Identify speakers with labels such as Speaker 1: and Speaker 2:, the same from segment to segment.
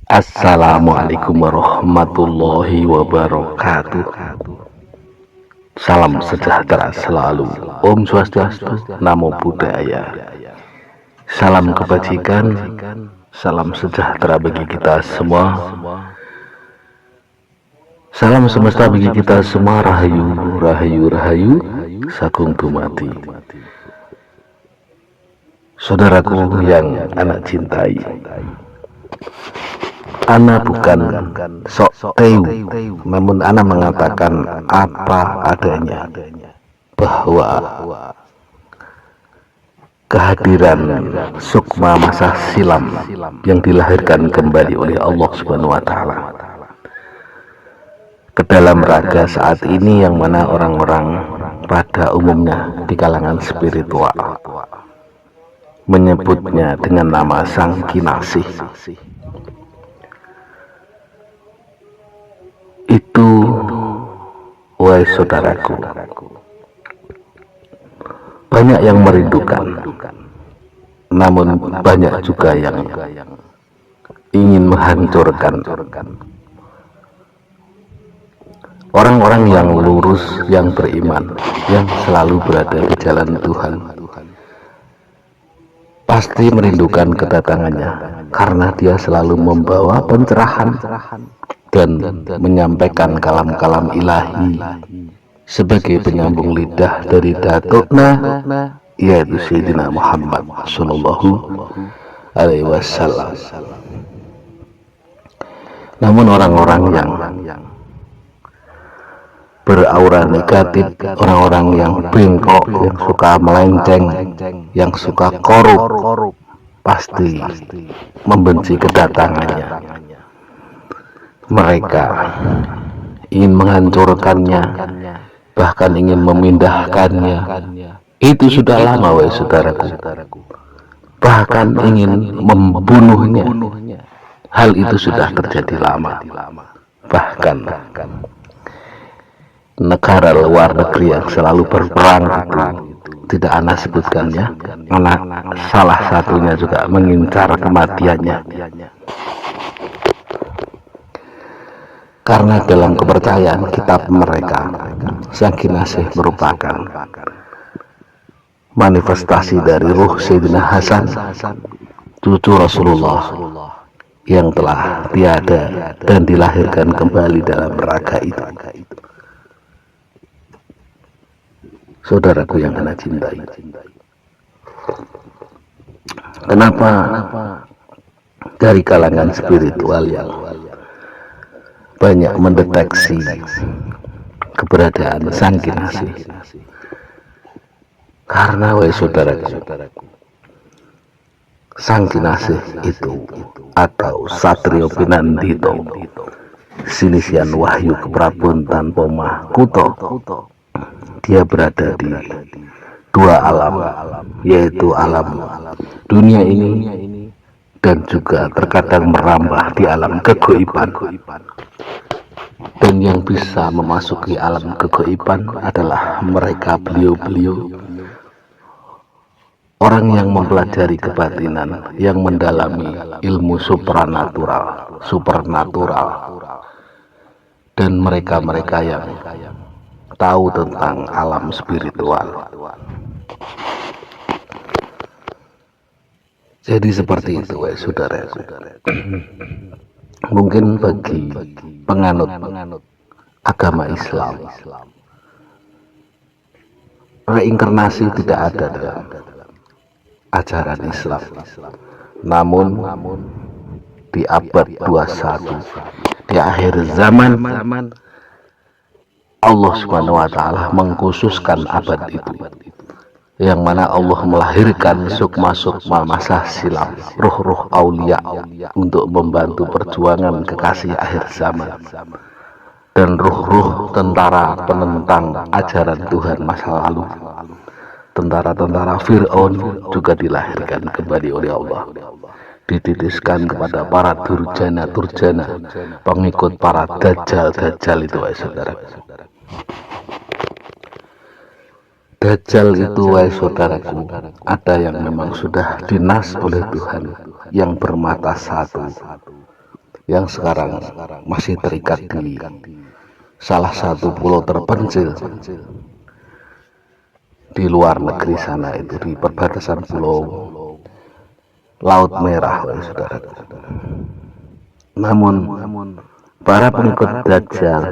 Speaker 1: Assalamualaikum warahmatullahi wabarakatuh. Salam sejahtera selalu. Om Swastiastu, Namo Buddhaya. Salam kebajikan, salam sejahtera bagi kita semua. Salam semesta bagi kita semua. Rahayu, rahayu, rahayu, sagung dumati. Saudaraku yang anak cintai, Ana bukan sok teu, namun Ana mengatakan apa adanya, bahwa kehadiran sukma masa silam yang dilahirkan kembali oleh Allah Subhanahu wa Ta'ala ke dalam raga saat ini, yang mana orang-orang pada umumnya di kalangan spiritual menyebutnya dengan nama Sang Kinasih. Itu, wahai saudaraku, banyak yang merindukan, namun banyak juga yang ingin menghancurkan. Orang-orang yang lurus, yang beriman, yang selalu berada di jalan Tuhan, pasti merindukan kedatangannya, karena dia selalu membawa pencerahan dan menyampaikan kalam-kalam ilahi sebagai penyambung lidah dari datukna, yaitu Sayyidina Muhammad Sallallahu Alaihi Wasallam. Namun orang-orang yang beraura negatif, orang-orang yang bengkok, yang suka melenceng, yang suka korup, pasti membenci kedatangannya. Mereka ingin menghancurkannya, bahkan ingin memindahkannya. Itu sudah lama, wahai saudaraku. Bahkan ingin membunuhnya. Hal itu sudah terjadi lama. Bahkan negara luar negeri yang selalu berperang itu tidak Ana sebutkannya, karena salah satunya juga mengincar kematiannya. Karena dalam kepercayaan kitab mereka, Sang Kinasih merupakan manifestasi dari ruh Sayyidina Hasan, cucu Rasulullah, yang telah tiada dan dilahirkan kembali dalam raga itu. Saudaraku yang Ana cintai, kenapa dari kalangan spiritual yang banyak mendeteksi keberadaan Sang Kinasih? Karena, wahai saudaraku, Sang Kinasih itu, atau Satrio Pinandito, Sinisian Wahyu Keprabun tanpa Mahkuto, dia berada di dua alam, yaitu alam dunia ini dan juga terkadang merambah di alam kegoiban. Dan yang bisa memasuki alam kegoiban adalah mereka, beliau-beliau, orang yang mempelajari kebatinan, yang mendalami ilmu supranatural, dan mereka-mereka yang tahu tentang alam spiritual. Jadi seperti itu, wahai saudaraku. Mungkin bagi penganut agama Islam, reinkarnasi tidak ada dalam ajaran Islam. Namun di abad 21, di akhir zaman, Allah Subhanahu wa Ta'ala mengkhususkan abad itu, yang mana Allah melahirkan sukma-sukma masa silam, ruh-ruh aulia, untuk membantu perjuangan kekasih akhir zaman, dan ruh-ruh tentara penentang ajaran Tuhan masa lalu. Tentara-tentara Fir'aun juga dilahirkan kembali oleh Allah, dititiskan kepada para durjana-durjana, pengikut para dajjal-dajjal itu, wahai saudara. Dajjal itu, wahai saudaraku, ada yang memang sudah dinas oleh Tuhan, yang bermata satu, yang sekarang masih terikat di salah satu pulau terpencil di luar negeri sana, itu di perbatasan pulau Laut Merah, saudara. Namun para pengikut Dajjal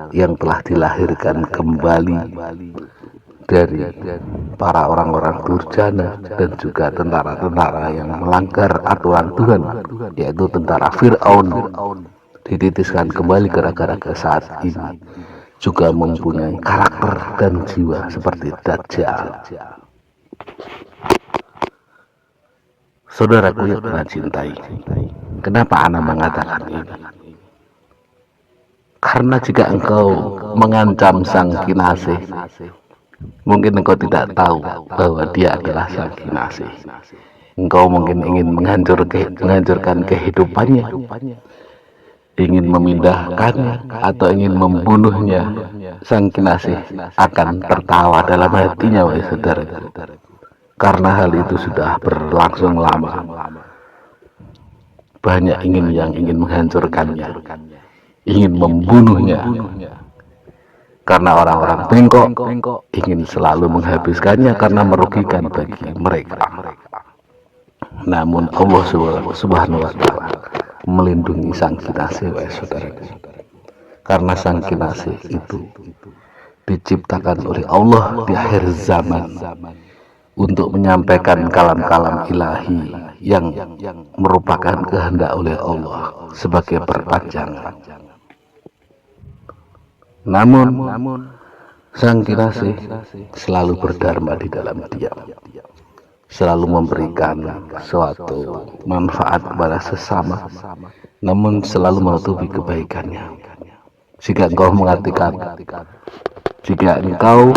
Speaker 1: yang telah dilahirkan kembali dari para orang-orang durjana dan juga tentara-tentara yang melanggar aturan Tuhan, yaitu tentara Fir'aun, dititiskan kembali ke raga-raga saat ini, juga mempunyai karakter dan jiwa seperti Dajjal. Saudaraku yang Tuhan cintai, kenapa Ana mengatakan ini? Karena jika engkau mengancam sang kinasih, mungkin engkau tidak tahu bahwa dia adalah sang kinasih. Engkau mungkin ingin menghancurkan kehidupannya, ingin memindahkannya, atau ingin membunuhnya. Sang kinasih akan tertawa dalam hatinya, wahai saudara, karena hal itu sudah berlangsung lama. Banyak yang ingin menghancurkannya, ingin membunuhnya, karena orang-orang bengkok ingin selalu menghabiskannya karena merugikan bagi mereka. Namun Allah Subhanahu wa Ta'ala melindungi sang kinasih, wahai saudaraku, karena sang kinasih itu diciptakan oleh Allah di akhir zaman untuk menyampaikan kalam-kalam ilahi yang merupakan kehendak oleh Allah sebagai perpanjangan. Namun sang kinasih selalu berdharma di dalam diam, selalu memberikan suatu manfaat kepada sesama, namun selalu menutupi kebaikannya. Jika engkau mengatakan, jika engkau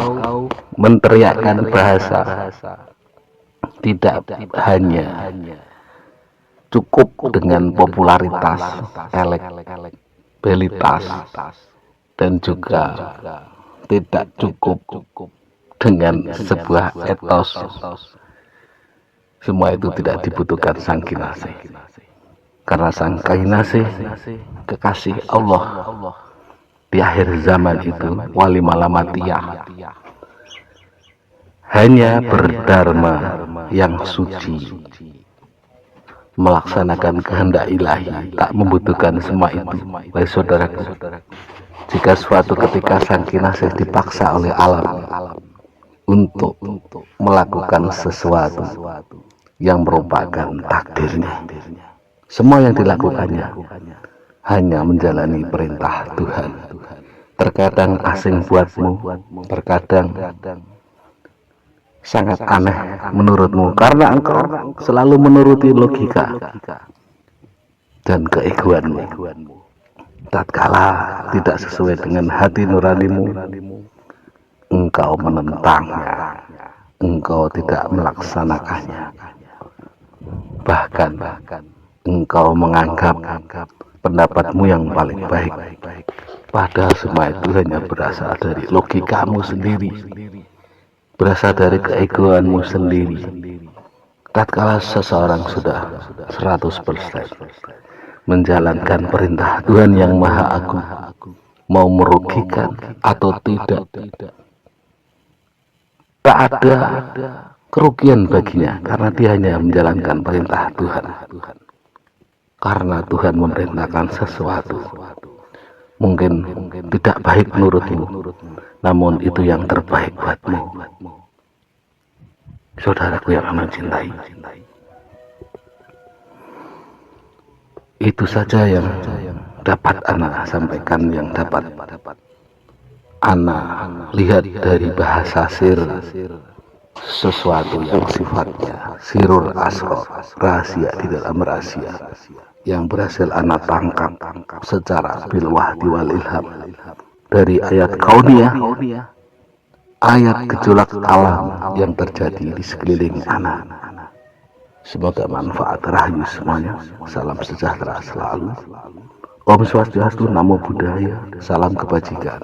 Speaker 1: menteriakkan bahasa, tidak hanya cukup dengan popularitas, elektabilitas, dan juga tidak cukup dengan sebuah etos, semua itu tidak dibutuhkan sang kinasih. Karena sang kinasih kekasih Allah di akhir zaman itu, wali malamatiyah, hanya berdharma yang suci, melaksanakan kehendak ilahi, tak membutuhkan semua itu. Baik saudaraku, jika suatu ketika sang kinasih dipaksa oleh alam untuk melakukan sesuatu yang merupakan takdirnya, semua yang dilakukannya hanya menjalani perintah Tuhan. Terkadang asing buatmu, terkadang sangat aneh menurutmu, karena engkau selalu menuruti logika dan keegoanmu. Tatkala tidak sesuai dengan hati nuranimu, engkau menentangnya, engkau tidak melaksanakannya, bahkan engkau menganggap pendapatmu yang paling baik, padahal semua itu hanya berasal dari logikamu sendiri, berasal dari keegoanmu sendiri. Tatkala seseorang sudah 100% menjalankan perintah Tuhan yang Maha Agung, mau merugikan atau tidak, tak ada kerugian baginya, karena dia hanya menjalankan perintah Tuhan. Karena Tuhan memerintahkan sesuatu, mungkin tidak baik menurutmu, namun itu yang terbaik buatmu. Saudaraku yang amat cintai, itu saja yang dapat Ana sampaikan, yang dapat Ana lihat dari bahasa sir, sesuatu yang sifatnya sirul asrar, rahasia di dalam rahasia, yang berhasil Ana tangkap secara bil wahdi wal ilham dari ayat kauniyah, ayat gejolak alam yang terjadi di sekeliling Ana. Semoga manfaat, rahayu semuanya. Salam sejahtera selalu. Om Swastiastu, Namo Buddhaya, salam kebajikan,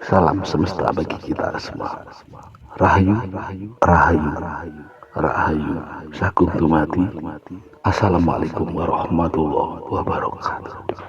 Speaker 1: salam semesta bagi kita semua. Rahayu, rahayu, rahayu. Rahayu sakum tumati. Assalamualaikum warahmatullahi wabarakatuh.